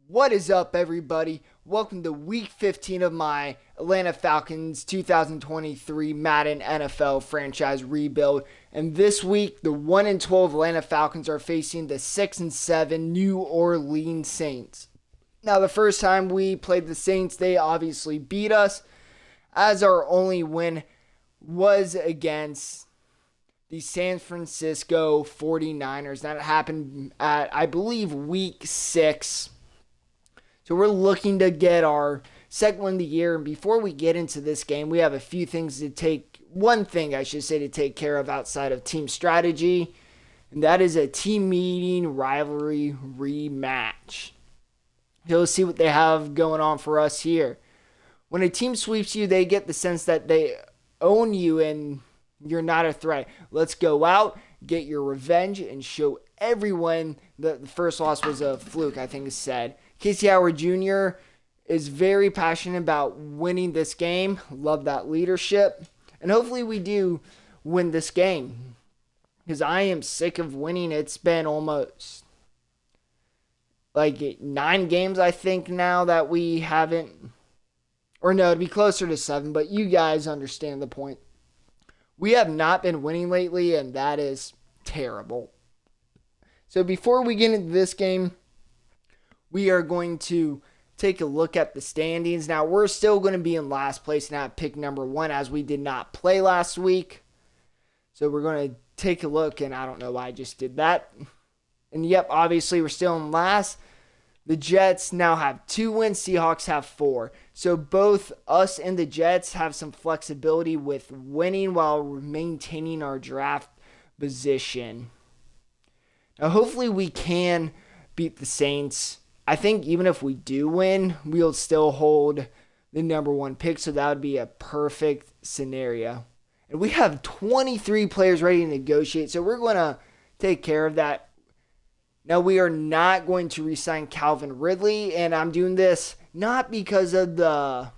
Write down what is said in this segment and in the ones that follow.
What is up, everybody? Welcome to week 15 of my Atlanta Falcons 2023 Madden NFL franchise rebuild. And this week, the 1-12 Atlanta Falcons are facing the 6-7 New Orleans Saints. Now, the first time we played the Saints, they obviously beat us, as our only win was against the San Francisco 49ers. That happened at, I believe, week 6. So we're looking to get our second win of the year. And before we get into this game, we have a few things to one thing I should say to take care of outside of team strategy. And that is a team meeting rivalry rematch. So let's see what they have going on for us here. When a team sweeps you, they get the sense that they own you and you're not a threat. Let's go out, get your revenge, and show everyone that the first loss was a fluke, I think is said. Casey Howard Jr. is very passionate about winning this game. Love that leadership. And hopefully we do win this game, because I am sick of winning. It's been almost like 9 games, I think, now that we haven't. Or no, it'd be closer to 7, but you guys understand the point. We have not been winning lately, and that is terrible. So before we get into this game, we are going to take a look at the standings. Now, we're still going to be in last place and have pick number 1, as we did not play last week. So we're going to take a look, and I don't know why I just did that. And yep, obviously we're still in last. The Jets now have 2 wins. Seahawks have 4. So both us and the Jets have some flexibility with winning while maintaining our draft position. Now, hopefully we can beat the Saints. I think even if we do win, we'll still hold the number 1 pick, so that would be a perfect scenario. And we have 23 players ready to negotiate, so we're going to take care of that. Now, we are not going to re-sign Calvin Ridley, and I'm doing this not because of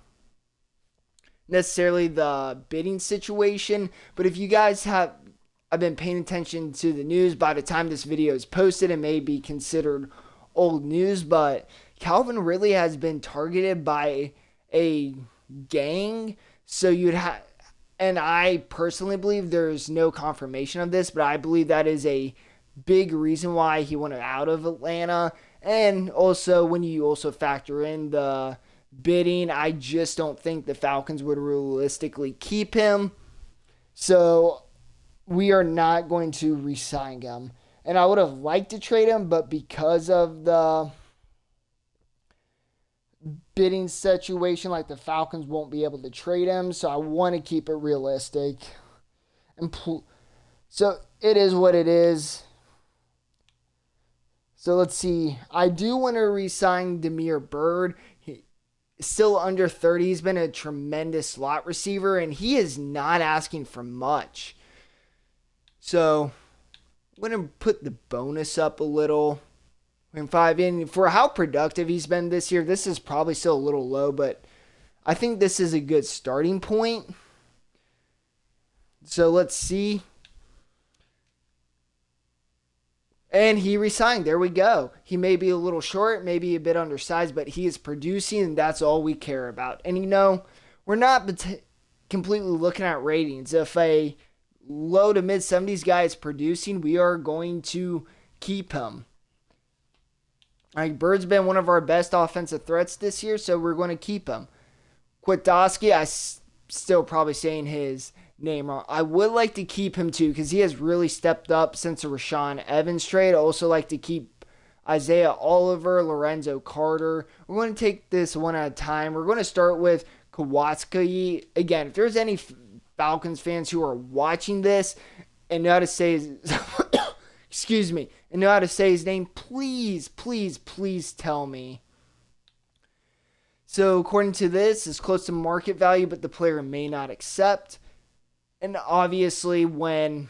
necessarily the bidding situation, but if you guys have been paying attention to the news, by the time this video is posted, it may be considered old news, but Calvin Ridley has been targeted by a gang. So and I personally believe there's no confirmation of this, but I believe that is a big reason why he wanted out of Atlanta. And also, when you also factor in the bidding, I just don't think the Falcons would realistically keep him. So we are not going to re-sign him. And I would have liked to trade him, but because of the bidding situation, like, the Falcons won't be able to trade him. So I want to keep it realistic. So it is what it is. So let's see. I do want to re-sign Damiere Byrd. He's still under 30. He's been a tremendous slot receiver, and he is not asking for much. So I'm going to put the bonus up a little. And 5 in. For how productive he's been this year, this is probably still a little low, but I think this is a good starting point. So let's see. And he resigned. There we go. He may be a little short, maybe a bit undersized, but he is producing, and that's all we care about. And we're not completely looking at ratings. If a low to mid 70s guy is producing, we are going to keep him. Like, Bird's been one of our best offensive threats this year, so we're going to keep him. Kwiatkowski, still probably saying his name wrong. I would like to keep him too, because he has really stepped up since the Rashaan Evans trade. I also like to keep Isaiah Oliver, Lorenzo Carter. We're going to take this one at a time. We're going to start with Kwiatkowski. Again, if there's any Falcons fans who are watching this and know how to say his excuse me, and know how to say his name, please, please, please tell me. So according to this, it's close to market value, but the player may not accept. And obviously, when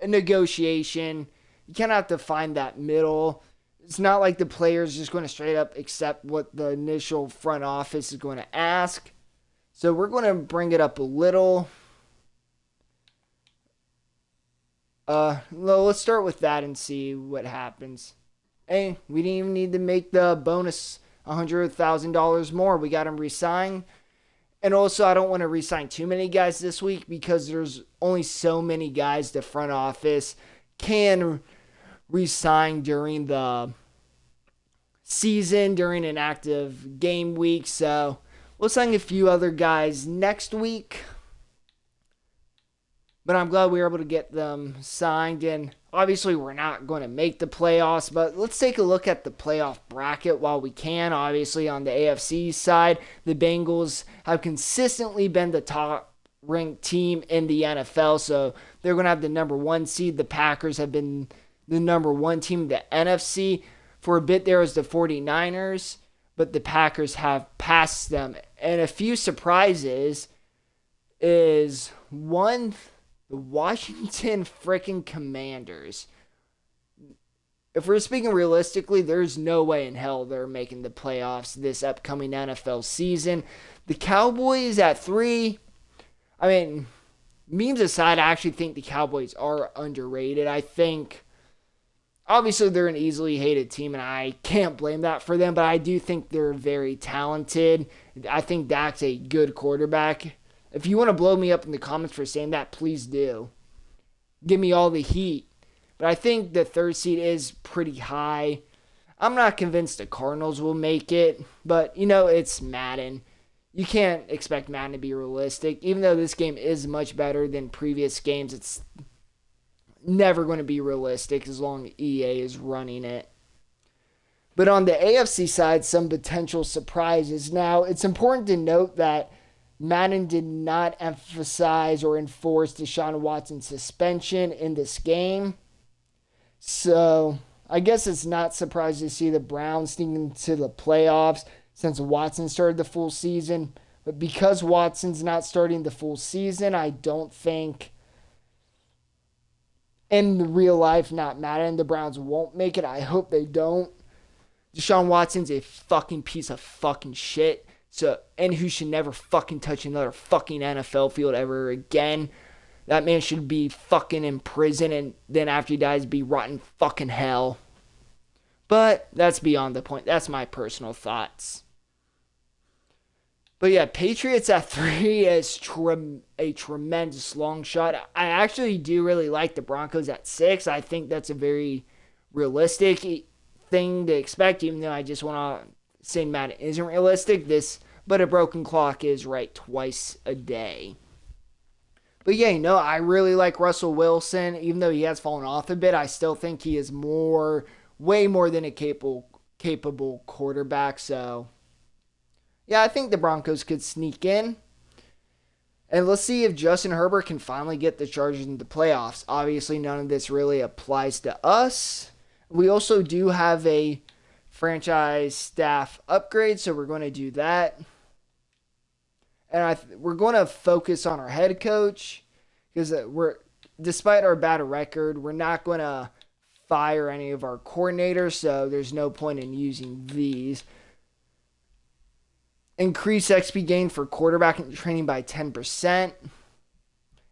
a negotiation, you kind of have to find that middle. It's not like the player is just going to straight up accept what the initial front office is going to ask. So we're going to bring it up a little. Let's start with that and see what happens. Hey, we didn't even need to make the bonus $100,000 more. We got him re-signed. And also, I don't want to re-sign too many guys this week because there's only so many guys the front office can re-sign during the season, during an active game week. So we'll sign a few other guys next week. But I'm glad we were able to get them signed. And obviously, we're not going to make the playoffs. But let's take a look at the playoff bracket while we can. Obviously, on the AFC side, the Bengals have consistently been the top-ranked team in the NFL. So they're going to have the number 1 seed. The Packers have been the number 1 team in the NFC. For a bit, there was the 49ers. But the Packers have passed them. And a few surprises is, one, the Washington freaking Commanders. If we're speaking realistically, there's no way in hell they're making the playoffs this upcoming NFL season. The Cowboys at 3. I mean, memes aside, I actually think the Cowboys are underrated. I think, obviously, they're an easily hated team, and I can't blame that for them, but I do think they're very talented. I think Dak's a good quarterback. If you want to blow me up in the comments for saying that, please do. Give me all the heat. But I think the 3rd seed is pretty high. I'm not convinced the Cardinals will make it. But, it's Madden. You can't expect Madden to be realistic. Even though this game is much better than previous games, it's never going to be realistic as long as EA is running it. But on the AFC side, some potential surprises. Now, it's important to note that Madden did not emphasize or enforce Deshaun Watson's suspension in this game. So, I guess it's not surprising to see the Browns sneak into the playoffs since Watson started the full season. But because Watson's not starting the full season, I don't think, in real life, not Madden, the Browns won't make it. I hope they don't. Deshaun Watson's a fucking piece of fucking shit. And who should never fucking touch another fucking NFL field ever again. That man should be fucking in prison and then after he dies be rotten fucking hell. But that's beyond the point. That's my personal thoughts. But yeah, Patriots at 3 is a tremendous long shot. I actually do really like the Broncos at 6. I think that's a very realistic thing to expect, even though I just want to say Madden isn't realistic. But a broken clock is right twice a day. But yeah, I really like Russell Wilson. Even though he has fallen off a bit, I still think he is way more than a capable quarterback. So yeah, I think the Broncos could sneak in. And let's see if Justin Herbert can finally get the Chargers into the playoffs. Obviously, none of this really applies to us. We also do have a franchise staff upgrade, so we're going to do that. And we're going to focus on our head coach because despite our bad record, we're not going to fire any of our coordinators, so there's no point in using these. Increase XP gain for quarterback training by 10%.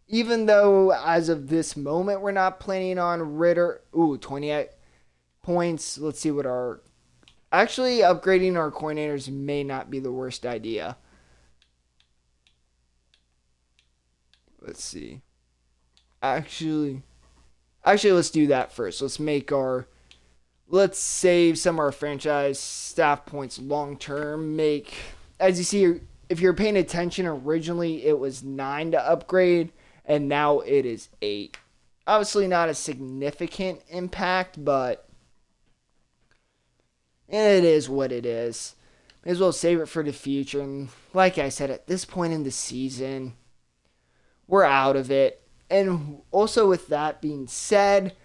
Even though, as of this moment, we're not planning on Ritter. 28 points. Let's see what actually, upgrading our coordinators may not be the worst idea. Let's see. Actually, let's do that first. Let's save some of our franchise staff points long term. As you see, if you're paying attention, originally it was 9 to upgrade, and now it is 8. Obviously not a significant impact, but it is what it is. May as well save it for the future. And like I said, at this point in the season, we're out of it. And also with that being said,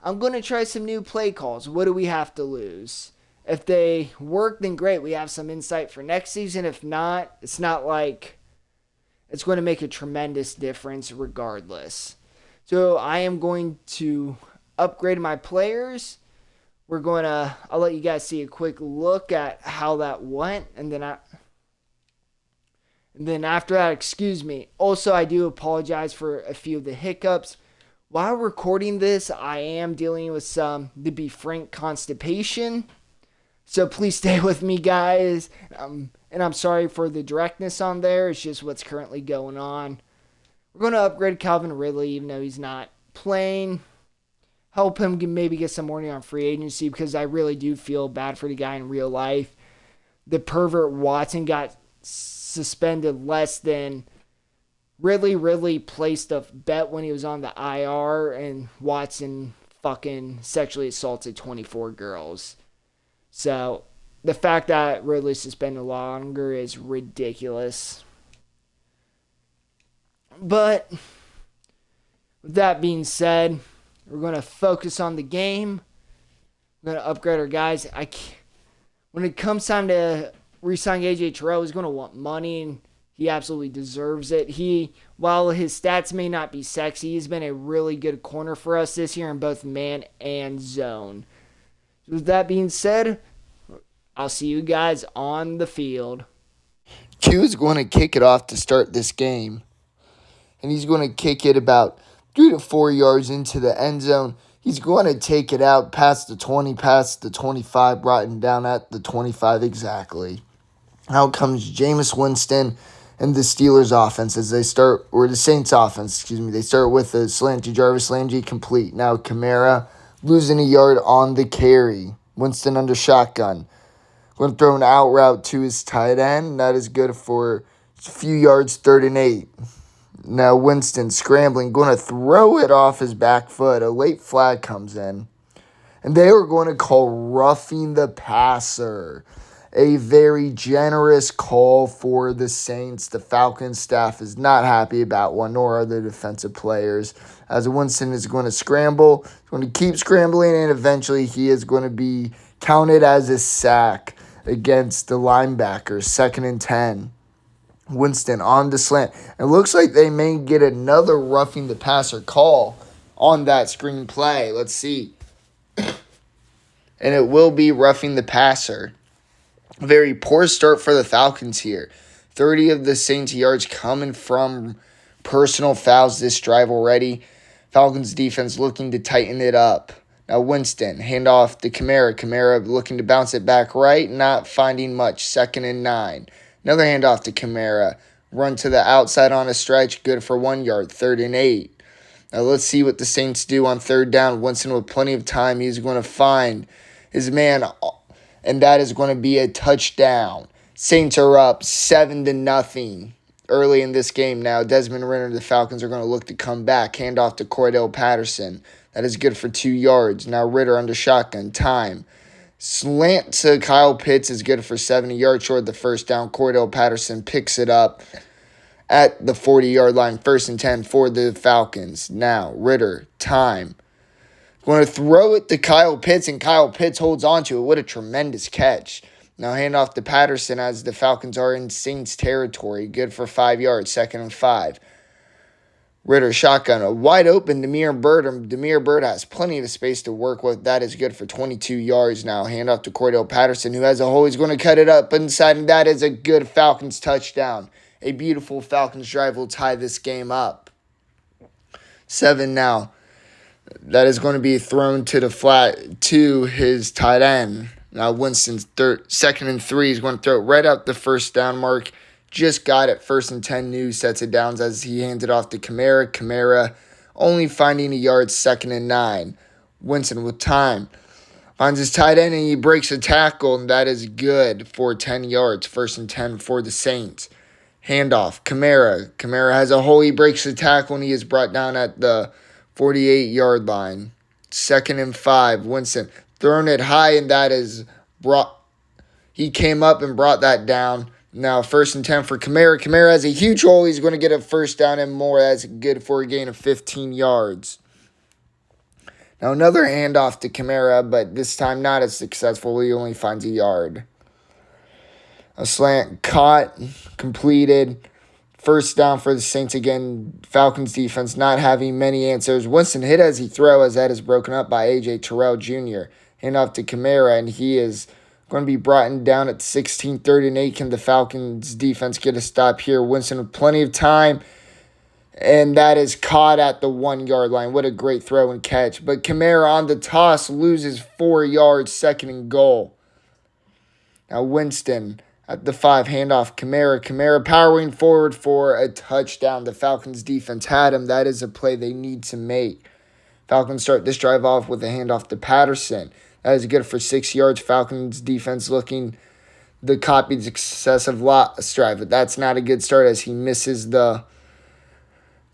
I'm going to try some new play calls. What do we have to lose? If they work, then great. We have some insight for next season. If not, it's not like it's going to make a tremendous difference regardless. So I am going to upgrade my players. I'll let you guys see a quick look at how that went. And then after that, excuse me. Also, I do apologize for a few of the hiccups. While recording this, I am dealing with some, to be frank, constipation. So please stay with me, guys. And I'm sorry for the directness on there. It's just what's currently going on. We're going to upgrade Calvin Ridley, even though he's not playing. Help him maybe get some money on free agency, because I really do feel bad for the guy in real life. The pervert Watson got suspended less than Ridley placed a bet when he was on the IR, and Watson fucking sexually assaulted 24 girls. So the fact that Ridley's suspended longer is ridiculous. But with that being said, we're going to focus on the game. We're going to upgrade our guys. When it comes time to re-sign AJ Terrell, he's going to want money, and he absolutely deserves it. While his stats may not be sexy, he's been a really good corner for us this year in both man and zone. With that being said, I'll see you guys on the field. Q is going to kick it off to start this game. And he's going to kick it about 3 to 4 yards into the end zone. He's going to take it out past the 20, past the 25, brought him down at the 25 exactly. Out comes Jameis Winston and the Steelers offense as they start, or the Saints offense, they start with a slant to Jarvis Landry complete. Now Kamara losing a yard on the carry. Winston under shotgun. Going to throw an out route to his tight end. That is good for a few yards, 3rd and 8. Now Winston scrambling, going to throw it off his back foot. A late flag comes in. And they were going to call roughing the passer. A very generous call for the Saints. The Falcons staff is not happy about one, nor are the defensive players. As Winston is going to scramble, he's going to keep scrambling, and eventually he is going to be counted as a sack against the linebackers. 2nd and 10. Winston on the slant. It looks like they may get another roughing the passer call on that screen play. Let's see. And it will be roughing the passer. A very poor start for the Falcons here. 30 of the Saints yards coming from personal fouls this drive already. Falcons defense looking to tighten it up. Now Winston, handoff to Kamara. Kamara looking to bounce it back right, not finding much. 2nd and 9. Another handoff to Kamara. Run to the outside on a stretch, good for 1 yard. 3rd and 8. Now let's see what the Saints do on 3rd down. Winston with plenty of time. He's going to find his man, and that is going to be a touchdown. Saints are up 7-0 early in this game now. Desmond Ridder, the Falcons are going to look to come back. Handoff to Cordell Patterson. That is good for 2 yards. Now Ridder under shotgun. Time. Slant to Kyle Pitts is good for 70 yards short of the 1st down. Cordell Patterson picks it up at the 40-yard line. 1st and 10 for the Falcons. Now Ridder. Time. Going to throw it to Kyle Pitts, and Kyle Pitts holds on to it. What a tremendous catch. Now handoff to Patterson as the Falcons are in Saints territory. Good for 5 yards. 2nd and 5. Ridder shotgun. A wide open Damiere Byrd. Damiere Byrd has plenty of space to work with. That is good for 22 yards now. Handoff to Cordell Patterson, who has a hole. He's going to cut it up inside, and that is a good Falcons touchdown. A beautiful Falcons drive will tie this game up. 7 now. That is going to be thrown to the flat to his tight end. Now Winston's 2nd and 3. He's going to throw it right up the 1st down mark. Just got it. 1st and 10 new sets it downs as he hands it off to Kamara. Kamara only finding a yard. 2nd and 9. Winston with time. Finds his tight end and he breaks a tackle, and that is good for 10 yards. 1st and 10 for the Saints. Handoff. Kamara. Kamara has a hole. He breaks the tackle and he is brought down at the 48-yard line. 2nd and 5. Winston throwing it high, and that is brought. He came up and brought that down. Now 1st and 10 for Kamara. Kamara has a huge hole. He's going to get a 1st down and more. That's good for a gain of 15 yards. Now another handoff to Kamara, but this time not as successful. He only finds a yard. A slant caught, completed. 1st down for the Saints again. Falcons defense not having many answers. Winston hit as he throws, as that is broken up by AJ Terrell Jr. Handoff to Kamara, and he is going to be brought down at 16, 3rd and 8. Can the Falcons defense get a stop here? Winston with plenty of time. And that is caught at the 1 yard line. What a great throw and catch. But Kamara on the toss loses 4 yards, 2nd and goal. Now Winston at the 5, handoff Kamara. Kamara powering forward for a touchdown. The Falcons defense had him. That is a play they need to make. Falcons start this drive off with a handoff to Patterson. That is good for 6 yards. Falcons defense looking the copied success of last drive. But that's not a good start as he misses the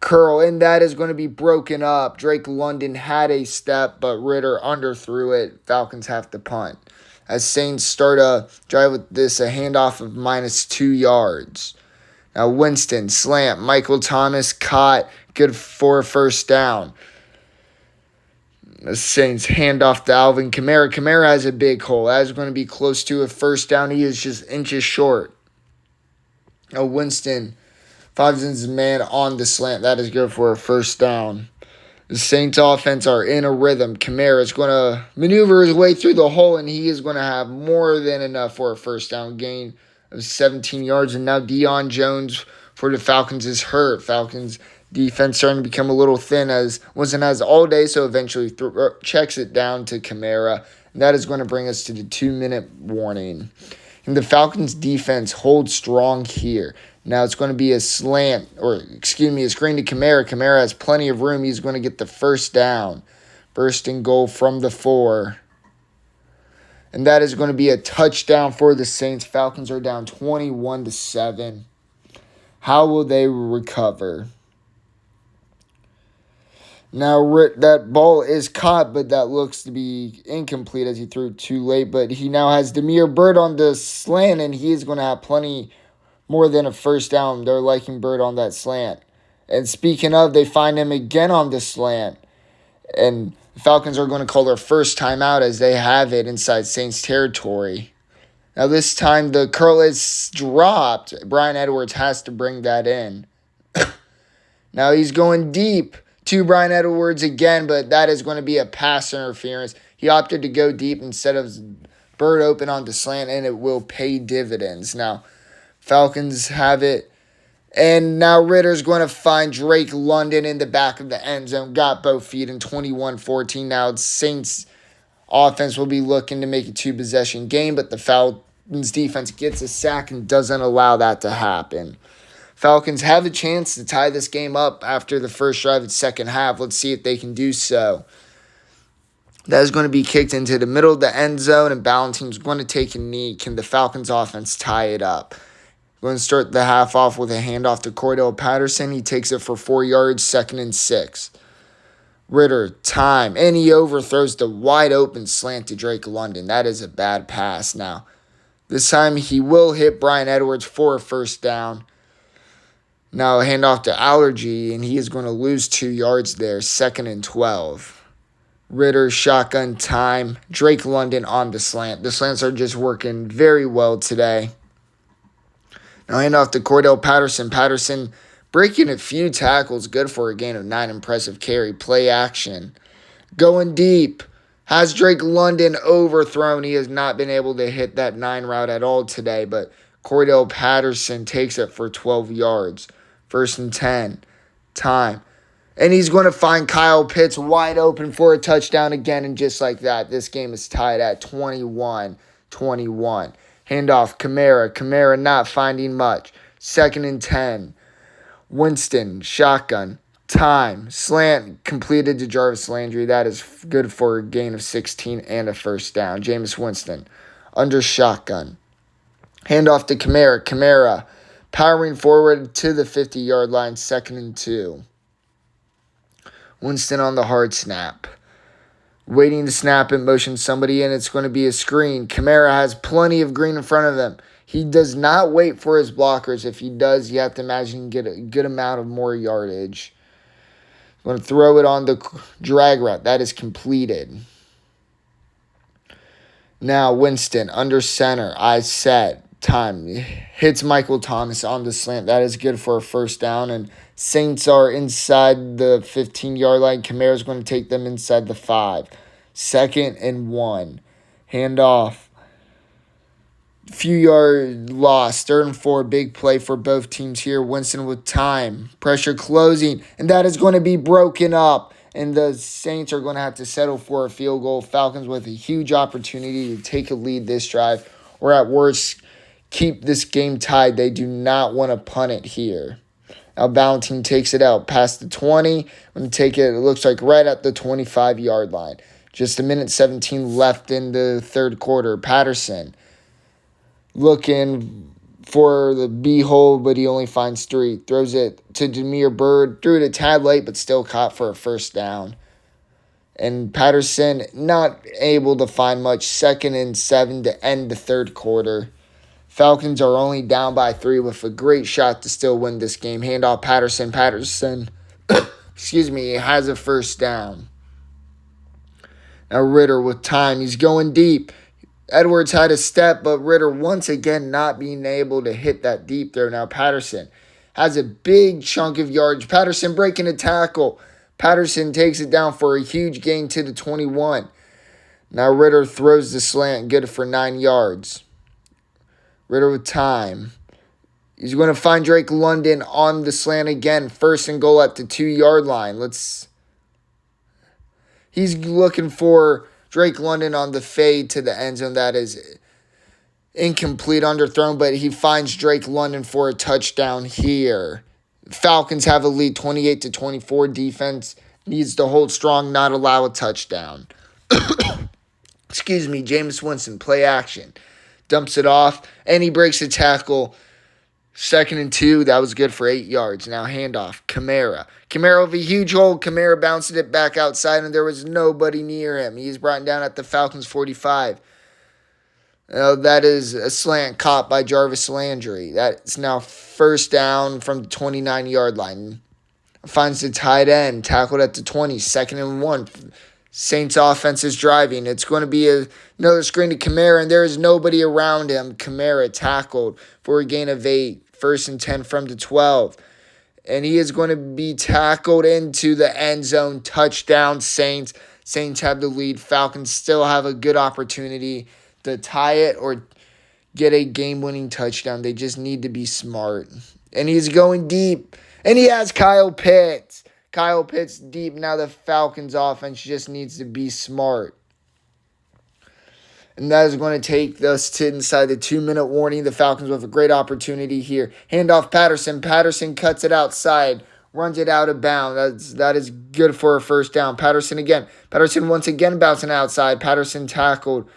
curl. And that is going to be broken up. Drake London had a step, but Ritter underthrew it. Falcons have to punt. As Saints start a drive with this, a handoff of -2 yards. Now Winston, slant, Michael Thomas caught, good for a first down. The Saints hand off to Alvin Kamara. Kamara has a big hole. That is going to be close to a first down. He is just inches short. Now Winston finds his man on the slant. That is good for a first down. The Saints offense are in a rhythm. Kamara is going to maneuver his way through the hole, and he is going to have more than enough for a first down gain of 17 yards. And now Deion Jones for the Falcons is hurt. Falcons defense starting to become a little thin as wasn't as all day, so eventually checks it down to Kamara. And that is going to bring us to the 2-minute warning. And the Falcons defense holds strong here. Now it's going to be a screen to Kamara. Kamara has plenty of room. He's going to get the first down. First and goal from the 4. And that is going to be a touchdown for the Saints. Falcons are down 21-7. How will they recover? Now that ball is caught, but that looks to be incomplete as he threw it too late. But he now has Damiere Byrd on the slant, and he is going to have plenty more than a first down. They're liking Byrd on that slant. And speaking of, they find him again on the slant. And the Falcons are going to call their first timeout as they have it inside Saints territory. Now this time the curl is dropped. Brian Edwards has to bring that in. Now he's going deep to Brian Edwards again, but that is going to be a pass interference. He opted to go deep instead of Byrd open on the slant, and it will pay dividends. Now Falcons have it. And now Ritter's going to find Drake London in the back of the end zone. Got both feet in 21-14. Now Saints offense will be looking to make a 2-possession game, but the Falcons defense gets a sack and doesn't allow that to happen. Falcons have a chance to tie this game up after the first drive of the second half. Let's see if they can do so. That is going to be kicked into the middle of the end zone, and Ballantyne's going to take a knee. Can the Falcons offense tie it up? Going to start the half off with a handoff to Cordell Patterson. He takes it for 4 yards, 2nd and 6. Ritter, time, and he overthrows the wide open slant to Drake London. That is a bad pass. Now, this time he will hit Brian Edwards for a first down. Now a handoff to Allergy, and he is going to lose 2 yards there, 2nd and 12. Ritter, shotgun time, Drake London on the slant. The slants are just working very well today. Now handoff to Cordell Patterson. Patterson breaking a few tackles, good for a gain of 9. Impressive carry, play action. Going deep, has Drake London overthrown. He has not been able to hit that 9 route at all today, but Cordell Patterson takes it for 12 yards. 1st and 10, time. And he's going to find Kyle Pitts wide open for a touchdown again, and just like that, this game is tied at 21-21. Handoff, Kamara. Kamara not finding much. 2nd and 10. Winston, shotgun, time. Slant completed to Jarvis Landry. That is good for a gain of 16 and a first down. Jameis Winston, under shotgun. Handoff to Kamara. Kamara powering forward to the 50-yard line, 2nd and 2. Winston on the hard snap. Waiting to snap and motion somebody in. It's going to be a screen. Kamara has plenty of green in front of him. He does not wait for his blockers. If he does, you have to imagine get a good amount of more yardage. Going to throw it on the drag route. That is completed. Now Winston under center. Eyes set. Time. Hits Michael Thomas on the slant. That is good for a first down. And Saints are inside the 15-yard line. Kamara's going to take them inside the 5. 2nd and 1. Handoff Few yard loss. 3rd and 4, big play for both teams here. Winston with time. Pressure closing. And that is going to be broken up. And the Saints are going to have to settle for a field goal. Falcons with a huge opportunity to take a lead this drive. Or at worst, keep this game tied. They do not want to punt it here. Now Valentine takes it out past the 20. Going to take it, it looks like right at the 25-yard line. Just a minute 17 left in the 3rd quarter. Patterson looking for the B-hole, but he only finds 3. Throws it to Jameer Byrd. Threw it a tad late, but still caught for a 1st down. And Patterson not able to find much. 2nd and 7 to end the 3rd quarter. Falcons are only down by 3 with a great shot to still win this game. Handoff Patterson. Patterson, has a 1st down. Now Ritter with time. He's going deep. Edwards had a step, but Ritter once again not being able to hit that deep throw. Now Patterson has a big chunk of yards. Patterson breaking a tackle. Patterson takes it down for a huge gain to the 21. Now Ritter throws the slant, good for 9 yards. Ritter with time. He's going to find Drake London on the slant again. 1st and goal at the 2-yard line. He's looking for Drake London on the fade to the end zone. That is incomplete, underthrown, but he finds Drake London for a touchdown here. Falcons have a lead 28-24. Defense needs to hold strong, not allow a touchdown. Jameis Winston, play action. Dumps it off, and he breaks a tackle. 2nd and 2, that was good for 8 yards. Now handoff, Kamara. Kamara with a huge hole. Kamara bounced it back outside, and there was nobody near him. He's brought down at the Falcons 45. That is a slant caught by Jarvis Landry. That's now 1st down from the 29-yard line. Finds the tight end, tackled at the 20, 2nd and 1. Saints offense is driving. It's going to be another screen to Kamara, and there is nobody around him. Kamara tackled for a gain of 8. 1st and 10 from the 12. And he is going to be tackled into the end zone. Touchdown, Saints. Saints have the lead. Falcons still have a good opportunity to tie it or get a game-winning touchdown. They just need to be smart. And he's going deep. And he has Kyle Pitts. Kyle Pitts deep. Now the Falcons offense just needs to be smart. And that is going to take us to inside the 2-minute warning. The Falcons with a great opportunity here. Handoff Patterson. Patterson cuts it outside. Runs it out of bounds. That is good for a 1st down. Patterson again. Patterson once again bouncing outside. Patterson tackled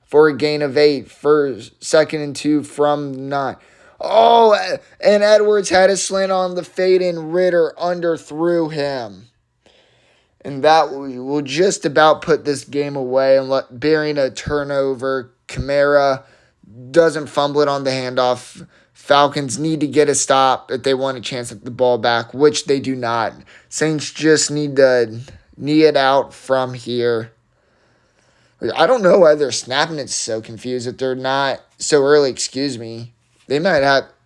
for a gain of 8. 2nd and 2 from 9. Oh, and Edwards had a slant on the fade, and Ritter underthrew him. And that will just about put this game away and bearing a turnover. Kamara doesn't fumble it on the handoff. Falcons need to get a stop if they want a chance at the ball back, which they do not. Saints just need to knee it out from here. I don't know why they're snapping it so confused if they're not so early.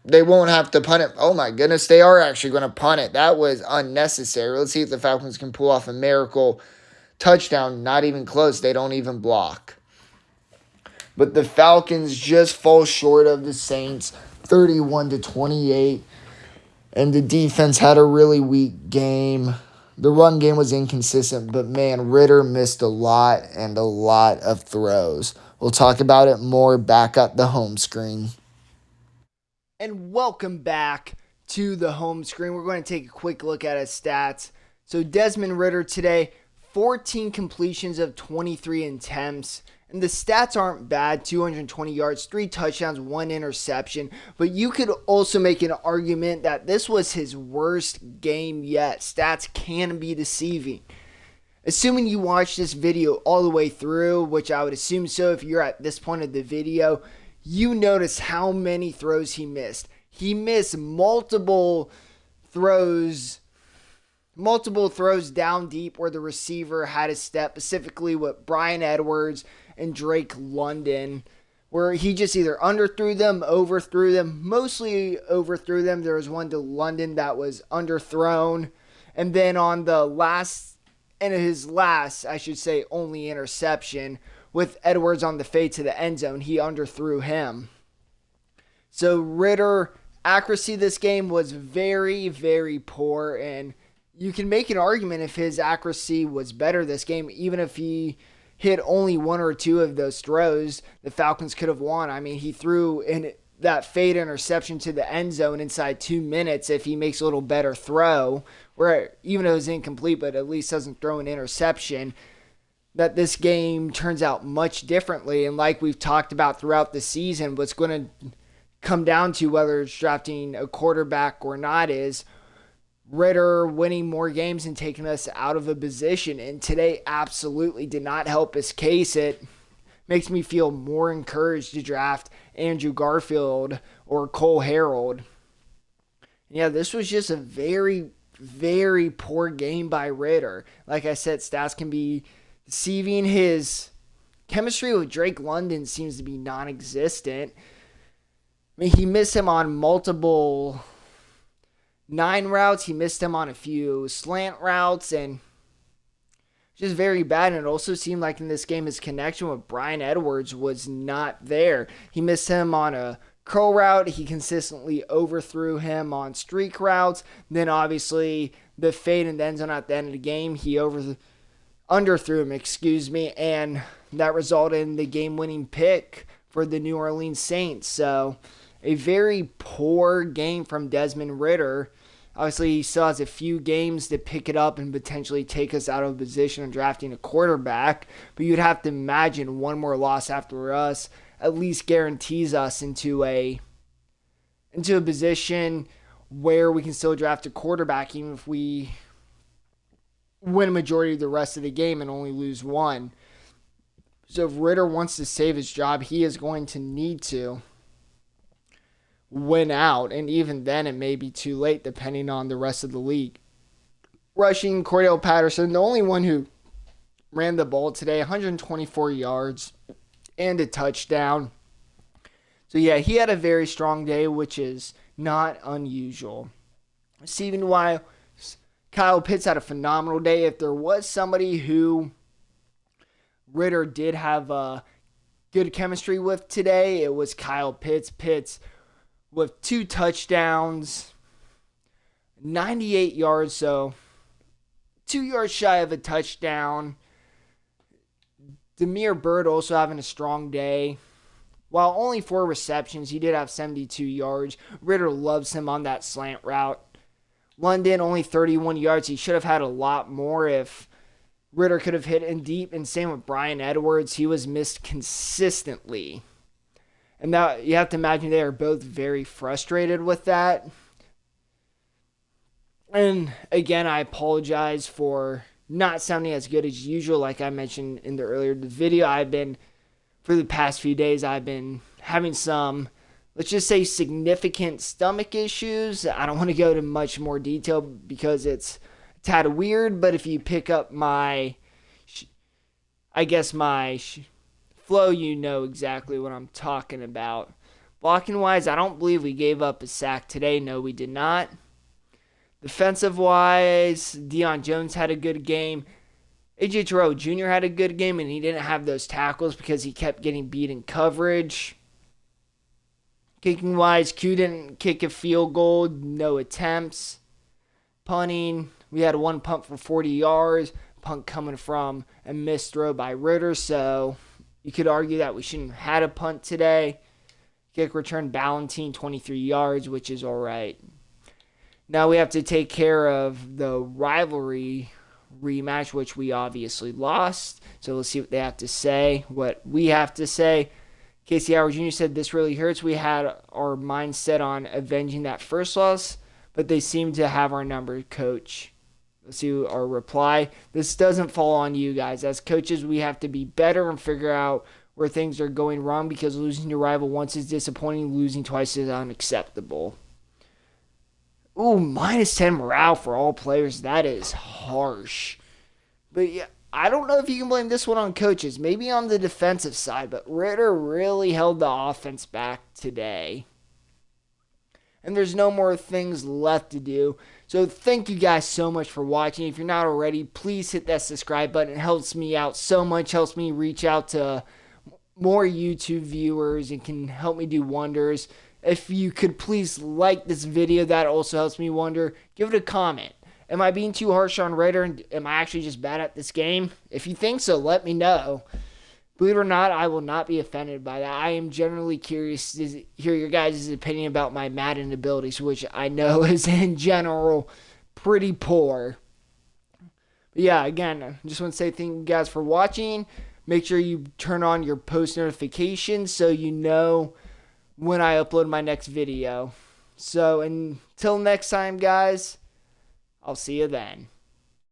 They won't have to punt it. Oh my goodness, they are actually going to punt it. That was unnecessary. Let's see if the Falcons can pull off a miracle touchdown. Not even close. They don't even block. But the Falcons just fall short of the Saints, 31-28. And the defense had a really weak game. The run game was inconsistent, but man, Ritter missed a lot of throws. We'll talk about it more back at the home screen. And welcome back to the home screen. We're going to take a quick look at his stats. So Desmond Ritter today, 14 completions of 23 attempts. And the stats aren't bad. 220 yards, 3 touchdowns, 1 interception. But you could also make an argument that this was his worst game yet. Stats can be deceiving. Assuming you watched this video all the way through, which I would assume so if you're at this point of the video, you notice how many throws he missed. He missed multiple throws down deep where the receiver had a step, specifically with Bryan Edwards and Drake London, where he just either underthrew them, overthrew them, mostly overthrew them. There was one to London that was underthrown. And then on his last, only interception, with Edwards on the fade to the end zone. He underthrew him. So Ritter, accuracy this game was very, very poor, and you can make an argument if his accuracy was better this game, even if he hit only one or two of those throws, the Falcons could have won. I mean, he threw in that fade interception to the end zone inside 2 minutes if he makes a little better throw, where even though it was incomplete, but at least doesn't throw an interception, that this game turns out much differently. And like we've talked about throughout the season, what's going to come down to whether it's drafting a quarterback or not is Ritter winning more games and taking us out of a position. And today absolutely did not help his case. It makes me feel more encouraged to draft Andrew Garfield or Cole Harold. Yeah, this was just a very, very poor game by Ritter. Like I said, stats can be deceiving. His chemistry with Drake London seems to be non-existent. I mean, he missed him on multiple 9 routes. He missed him on a few slant routes, and just very bad. And it also seemed like in this game his connection with Bryan Edwards was not there. He missed him on a curl route. He consistently overthrew him on streak routes. Then obviously the fade in the end zone at the end of the game, he underthrew him, and that resulted in the game-winning pick for the New Orleans Saints. So a very poor game from Desmond Ritter. Obviously, he still has a few games to pick it up and potentially take us out of position of drafting a quarterback. But you'd have to imagine one more loss after us at least guarantees us into a position where we can still draft a quarterback, even if we win a majority of the rest of the game and only lose one. So if Ritter wants to save his job, he is going to need to win out, and even then it may be too late depending on the rest of the league. Rushing, Cordell Patterson, the only one who ran the ball today, 124 yards and a touchdown. So yeah, he had a very strong day, which is not unusual. Receiving wise, Kyle Pitts had a phenomenal day. If there was somebody who Ritter did have a good chemistry with today, it was Kyle Pitts. Pitts with 2 touchdowns, 98 yards, so 2 yards shy of a touchdown. Damiere Byrd also having a strong day. While only 4 receptions, he did have 72 yards. Ritter loves him on that slant route. London, only 31 yards. He should have had a lot more if Ritter could have hit in deep. And same with Bryan Edwards. He was missed consistently. And now you have to imagine they are both very frustrated with that. And again, I apologize for not sounding as good as usual. Like I mentioned in the earlier video, for the past few days, I've been having some, let's just say, significant stomach issues. I don't want to go into much more detail because it's a tad weird, but if you pick up my flow, you know exactly what I'm talking about. Blocking wise, I don't believe we gave up a sack today. No, we did not. Defensive wise, Deion Jones had a good game. AJ Terrell Jr. had a good game, and he didn't have those tackles because he kept getting beat in coverage. Kicking wise, Q didn't kick a field goal, no attempts. Punting, we had 1 punt for 40 yards. Punt coming from a missed throw by Ritter, so you could argue that we shouldn't have had a punt today. Kick return, Ballentine, 23 yards, which is all right. Now we have to take care of the rivalry rematch, which we obviously lost. So let's see what they have to say, what we have to say. Casey Howard Jr. said, "This really hurts. We had our mind set on avenging that first loss, but they seem to have our number, coach." Let's see our reply. "This doesn't fall on you guys. As coaches, we have to be better and figure out where things are going wrong because losing to rival once is disappointing. Losing twice is unacceptable." Ooh, -10 morale for all players. That is harsh. But yeah, I don't know if you can blame this one on coaches. Maybe on the defensive side, but Ritter really held the offense back today. and there's no more things left to do. So thank you guys so much for watching. If you're not already, please hit that subscribe button. It helps me out so much, helps me reach out to more YouTube viewers and can help me do wonders. If you could please like this video, that also helps me wonder. Give it a comment. Am I being too harsh on Raider, and am I actually just bad at this game? If you think so, let me know. Believe it or not, I will not be offended by that. I am generally curious to hear your guys' opinion about my Madden abilities, which I know is in general pretty poor. But yeah, again, I just want to say thank you guys for watching. Make sure you turn on your post notifications so you know when I upload my next video. So until next time, guys, I'll see you then.